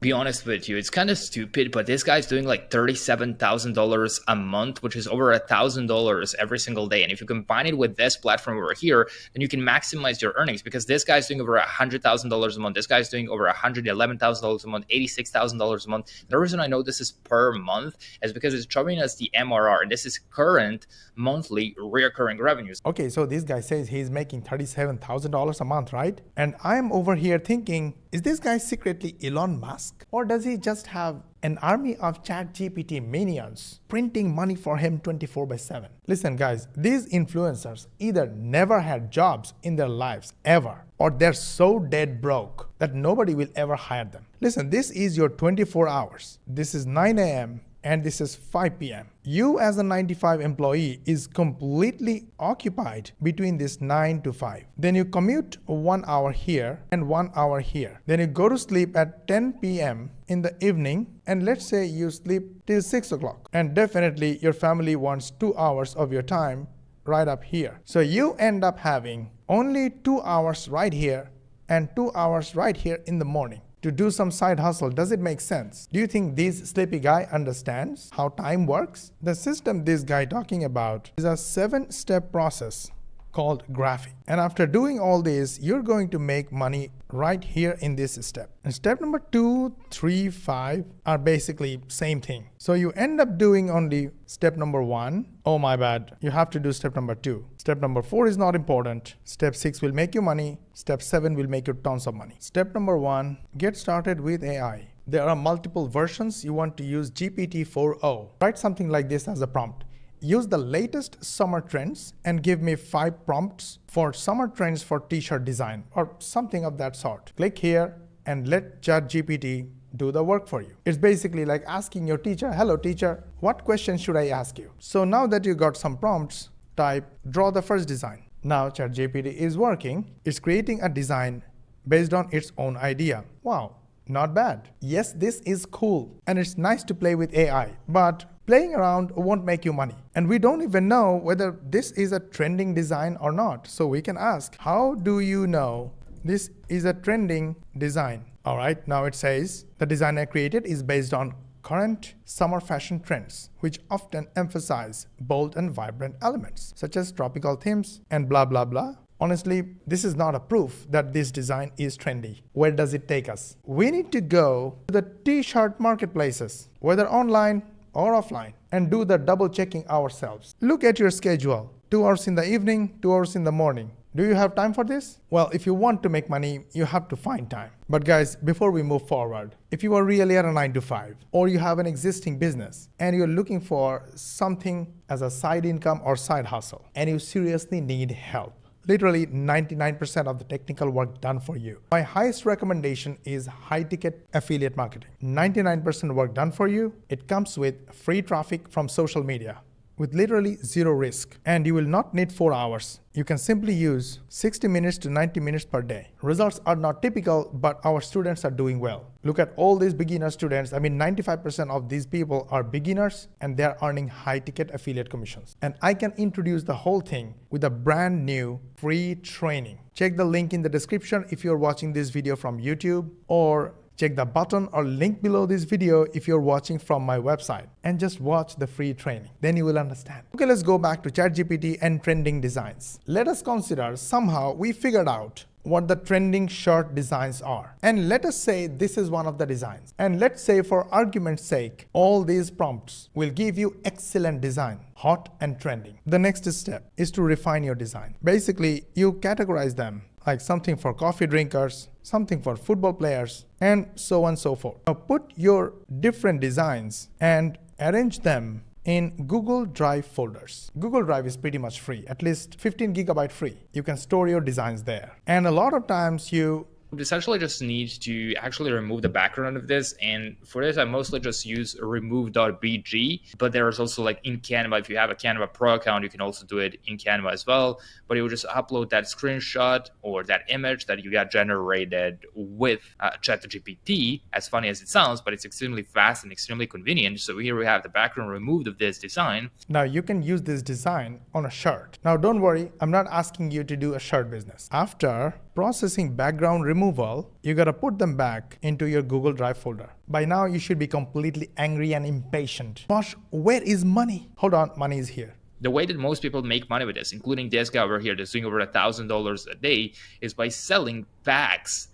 Be honest with you, it's kind of stupid, but this guy's doing like $37,000 a month, which is over $1,000 every single day. And if you combine it with this platform over here, then you can maximize your earnings, because this guy's doing over $100,000 a month. This guy's doing over $111,000 a month, $86,000 a month. The reason I know this is per month is because it's showing us the MRR, and this is current monthly recurring revenues. Okay, so this guy says he's making $37,000 a month, right? And I'm over here thinking, is this guy secretly Elon Musk? Or does he just have an army of ChatGPT minions printing money for him 24/7? Listen guys, these influencers either never had jobs in their lives ever, or they're so dead broke that nobody will ever hire them. Listen, this is your 24 hours. This is 9 a.m. and this is 5 p.m. You as a 9 to 5 employee is completely occupied between this 9 to 5. Then you commute 1 hour here and 1 hour here. Then you go to sleep at 10 p.m. in the evening, and let's say you sleep till 6 o'clock. And definitely your family wants 2 hours of your time right up here. So you end up having only 2 hours right here and 2 hours right here in the morning to do some side hustle. Does it make sense? Do you think this sleepy guy understands how time works? The system this guy talking about is a 7-step process called graphing. And after doing all this, you're going to make money right here in this step. And step number 2, 3, 5 are basically same thing. So you end up doing only step number 1. Oh my bad, you have to do step number 2. Step number 4 is not important. Step 6 will make you money. Step 7 will make you tons of money. Step number 1, get started with AI. There are multiple versions. You want to use GPT 4.0. Write something like this as a prompt. Use the latest summer trends and give me 5 prompts for summer trends for t-shirt design or something of that sort. Click here and let ChatGPT do the work for you. It's basically like asking your teacher, hello teacher, what question should I ask you? So now that you got some prompts, type draw the first design. Now ChatGPT is working. It's creating a design based on its own idea. Wow, not bad. Yes, this is cool and it's nice to play with AI, but playing around won't make you money. And we don't even know whether this is a trending design or not. So we can ask, how do you know this is a trending design? All right, now it says the design I created is based on current summer fashion trends, which often emphasize bold and vibrant elements, such as tropical themes and blah, blah, blah. Honestly, this is not a proof that this design is trendy. Where does it take us? We need to go to the t-shirt marketplaces, whether online or offline, and do the double checking ourselves. Look at your schedule. 2 hours in the evening, 2 hours in the morning. Do you have time for this? Well, if you want to make money, you have to find time. But guys, before we move forward, if you are really at a 9 to 5 or you have an existing business and you're looking for something as a side income or side hustle and you seriously need help, literally 99% of the technical work done for you, my highest recommendation is high-ticket affiliate marketing. 99% work done for you. It comes with free traffic from social media with literally zero risk, and you will not need 4 hours. You can simply use 60 minutes to 90 minutes per day. Results are not typical, but our students are doing well. Look at all these beginner students. 95% of these people are beginners and they're earning high ticket affiliate commissions. And I can introduce the whole thing with a brand new free training. Check the link in the description if you're watching this video from YouTube, or check the button or link below this video if you're watching from my website, and just watch the free training. Then you will understand. Okay, let's go back to ChatGPT and trending designs. Let us consider somehow we figured out what the trending shirt designs are. And let us say this is one of the designs. And let's say for argument's sake, all these prompts will give you excellent design, hot and trending. The next step is to refine your design. Basically, you categorize them like something for coffee drinkers, something for football players, and so on and so forth. Now put your different designs and arrange them in Google Drive folders. Google Drive is pretty much free, at least 15 gigabyte free. You can store your designs there. And a lot of times you essentially just need to actually remove the background of this, and for this I mostly just use remove.bg, but there's also like in Canva, if you have a Canva Pro account, you can also do it in Canva as well, but you will just upload that screenshot or that image that you got generated with ChatGPT. As funny as it sounds, but it's extremely fast and extremely convenient. So here we have the background removed of this design. Now you can use this design on a shirt. Now don't worry, I'm not asking you to do a shirt business. After processing background removal, you gotta put them back into your Google Drive folder. By now, you should be completely angry and impatient. Mosh, where is money? Hold on, money is here. The way that most people make money with this, including this guy over here that's doing over $1,000 a day, is by selling packs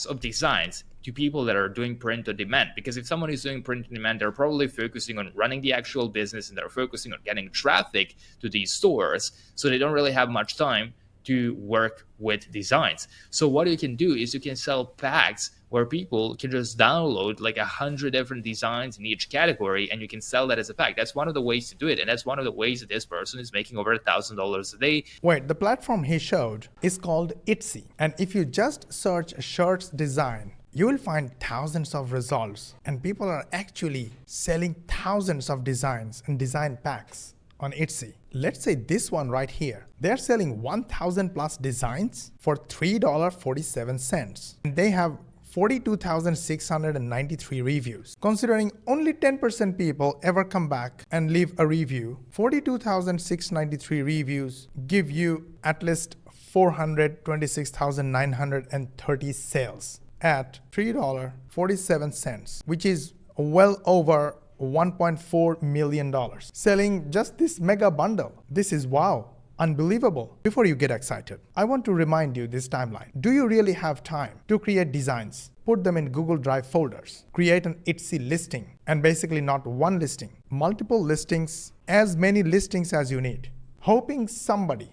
of designs to people that are doing print on demand. Because if someone is doing print on demand, they're probably focusing on running the actual business and they're focusing on getting traffic to these stores. So they don't really have much time to work with designs. So what you can do is you can sell packs where people can just download like 100 different designs in each category, and you can sell that as a pack. That's one of the ways to do it, and that's one of the ways that this person is making over $1,000 a day. Wait, the platform he showed is called Etsy, and if you just search shirts design, you will find thousands of results, and people are actually selling thousands of designs and design packs on Etsy. Let's say this one right here. They're selling 1,000 plus designs for $3.47. And they have 42,693 reviews. Considering only 10% people ever come back and leave a review, 42,693 reviews give you at least 426,930 sales at $3.47, which is well over $1.4 million. Selling just this mega bundle. This is wow. Unbelievable. Before you get excited, I want to remind you this timeline. Do you really have time to create designs, put them in Google Drive folders, create an Etsy listing, and basically not one listing, multiple listings, as many listings as you need, hoping somebody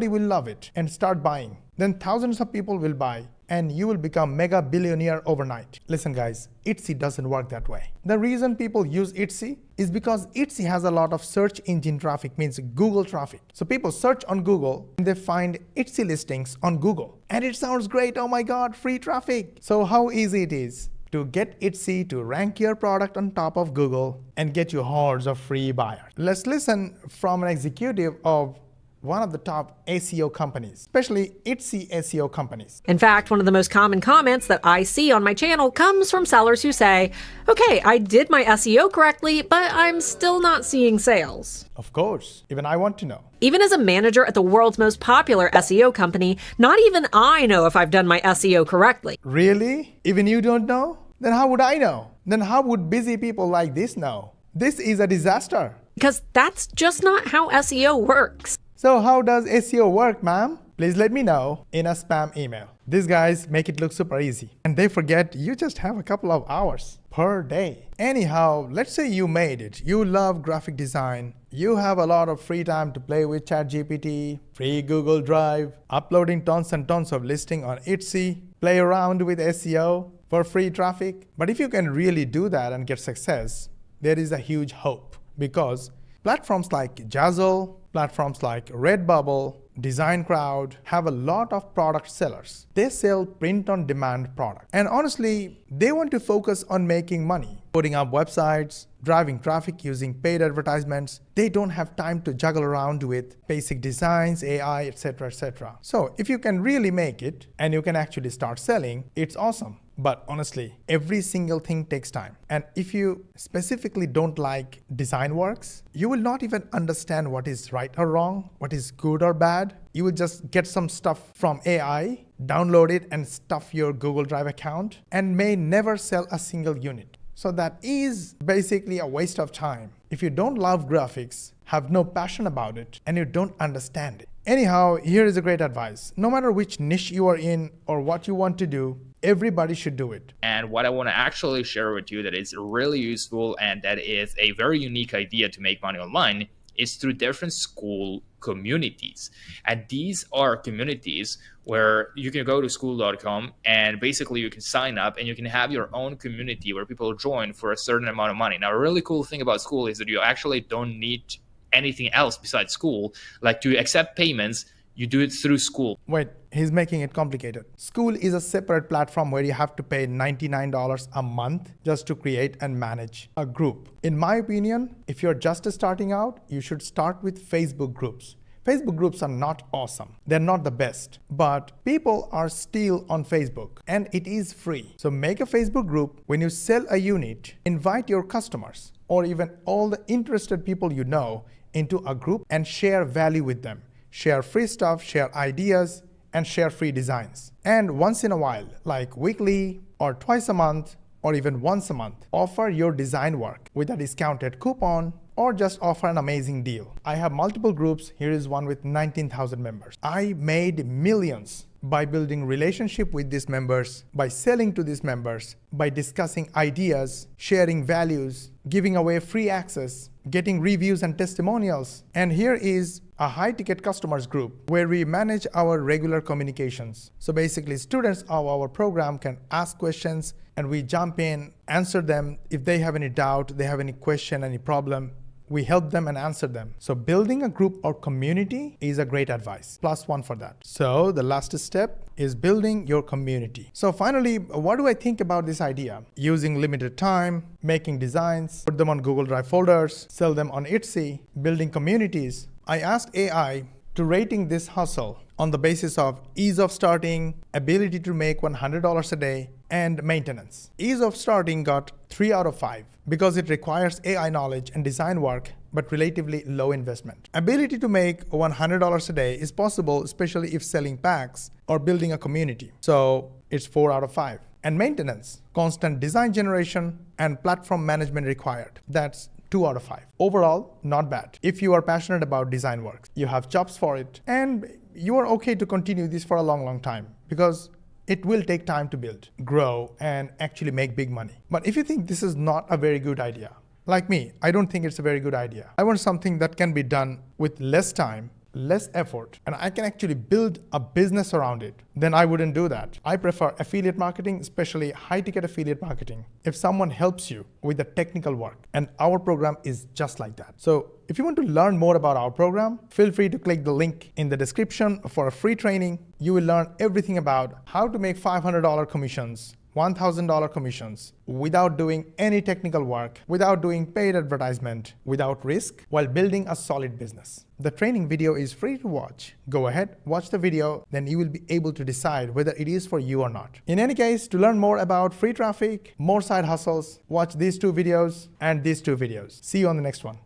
will love it and start buying. Then thousands of people will buy and you will become mega billionaire overnight. Listen guys, Etsy doesn't work that way. The reason people use Etsy is because Etsy has a lot of search engine traffic, means Google traffic. So people search on Google and they find Etsy listings on Google. And it sounds great, oh my God, free traffic. So how easy it is to get Etsy to rank your product on top of Google and get you hordes of free buyers. Let's listen from an executive of one of the top SEO companies, especially Etsy SEO companies. In fact, one of the most common comments that I see on my channel comes from sellers who say, okay, I did my SEO correctly, but I'm still not seeing sales. Of course, even I want to know. Even as a manager at the world's most popular SEO company, not even I know if I've done my SEO correctly. Really? Even you don't know? Then how would I know? Then how would busy people like this know? This is a disaster. Because that's just not how SEO works. So how does SEO work, ma'am? Please let me know in a spam email. These guys make it look super easy. And they forget you just have a couple of hours per day. Anyhow, let's say you made it. You love graphic design. You have a lot of free time to play with ChatGPT, free Google Drive, uploading tons and tons of listing on Etsy, play around with SEO for free traffic. But if you can really do that and get success, there is a huge hope, because platforms like Jazzle, platforms like Redbubble, Design Crowd have a lot of product sellers. They sell print-on-demand products. And honestly, they want to focus on making money, putting up websites, driving traffic using paid advertisements. They don't have time to juggle around with basic designs, AI, etc., etc. So if you can really make it and you can actually start selling, it's awesome. But honestly, every single thing takes time. And if you specifically don't like design works, you will not even understand what is right or wrong, what is good or bad. You will just get some stuff from AI, download it and stuff your Google Drive account, and may never sell a single unit. So that is basically a waste of time. If you don't love graphics, have no passion about it, and you don't understand it. Anyhow, here is a great advice. No matter which niche you are in or what you want to do, everybody should do it. And what I want to actually share with you that is really useful and that is a very unique idea to make money online is through different school communities. And these are communities where you can go to school.com and basically you can sign up and you can have your own community where people join for a certain amount of money. Now, a really cool thing about school is that you actually don't need anything else besides school. Like to accept payments, you do it through school. Wait, he's making it complicated. School is a separate platform where you have to pay $99 a month just to create and manage a group. In my opinion, if you're just starting out, you should start with Facebook groups. Facebook groups are not awesome. They're not the best, but people are still on Facebook and it is free. So make a Facebook group. When you sell a unit, invite your customers or even all the interested people you know into a group and share value with them. Share free stuff, share ideas, and share free designs. And once in a while, like weekly or twice a month or even once a month, offer your design work with a discounted coupon or just offer an amazing deal. I have multiple groups. Here is one with 19,000 members. I made millions by building relationship with these members, by selling to these members, by discussing ideas, sharing values, giving away free access, getting reviews and testimonials. And here is a high-ticket customers group where we manage our regular communications. So basically, students of our program can ask questions and we jump in, answer them. If they have any doubt, they have any question, any problem, we help them and answer them. So building a group or community is a great advice. +1 for that. So the last step is building your community. So finally, what do I think about this idea? Using limited time, making designs, put them on Google Drive folders, sell them on Etsy, building communities. I asked AI to rating this hustle on the basis of ease of starting, ability to make $100 a day, and maintenance. Ease of starting got 3 out of 5 because it requires AI knowledge and design work, but relatively low investment. Ability to make $100 a day is possible, especially if selling packs or building a community. So it's 4 out of 5. And maintenance, constant design generation and platform management required. That's 2 out of 5. Overall, not bad. If you are passionate about design work, you have chops for it, and you are okay to continue this for a long time because it will take time to build, grow, and actually make big money. But if you think this is not a very good idea, like me, I don't think it's a very good idea. I want something that can be done with less time, less effort, and I can actually build a business around it, then I wouldn't do that. I prefer affiliate marketing, especially high-ticket affiliate marketing. If someone helps you with the technical work, and our program is just like that. So if you want to learn more about our program, feel free to click the link in the description for a free training. You will learn everything about how to make $500 commissions, $1,000 commissions without doing any technical work, without doing paid advertisement, without risk, while building a solid business. The training video is free to watch. Go ahead, watch the video, then you will be able to decide whether it is for you or not. In any case, to learn more about free traffic, more side hustles, watch these 2 videos and these 2 videos. See you on the next one.